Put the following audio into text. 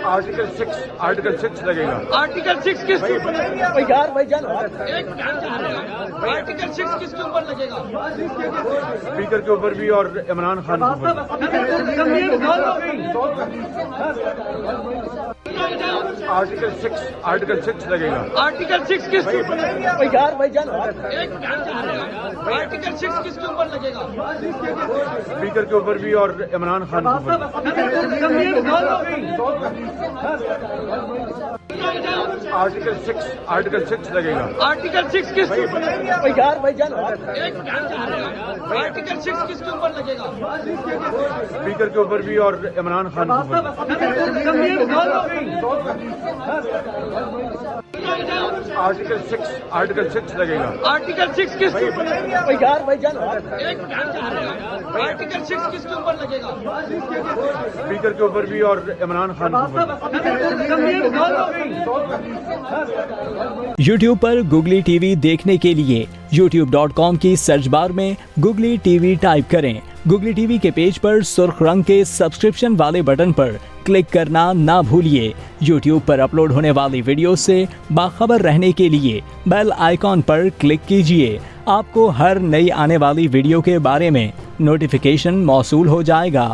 Article 6 लगेगा। Article 6 किसके ऊपर लगेगा? आर्टिकल 6 किसके ऊपर लगेगा? स्पीकर के ऊपर भी और इमरान खान के ऊपर। आर्टिकल 6 लगेगा। आर्टिकल 6 किसके ऊपर लगेगा? आर्टिकल 6 किसके ऊपर लगेगा? स्पीकर के ऊपर भी और इमरान खान के ऊपर। आर्टिकल 6 लगेगा। आर्टिकल 6 किसके ऊपर लगेगा? आर्टिकल 6 किसके ऊपर लगेगा? स्पीकर के ऊपर भी और इमरान खान के ऊपर। आर्टिकल 6 लगेगा। आर्टिकल 6 किसके ऊपर लगेगा? आर्टिकल 6 किसके ऊपर लगेगा? स्पीकर के ऊपर भी और इमरान खान के ऊपर। YouTube पर Googly TV देखने के लिए youtube.com की सर्च बार में Googly TV टाइप करें। Googly TV के पेज पर सुर्ख रंग के सब्सक्रिप्शन वाले बटन पर क्लिक करना ना भूलिए। YouTube पर अपलोड होने वाली वीडियो से बाखबर रहने के लिए बेल आइकॉन पर क्लिक कीजिए। आपको हर नई आने वाली वीडियो के बारे में नोटिफिकेशन मौसूल हो जाएगा।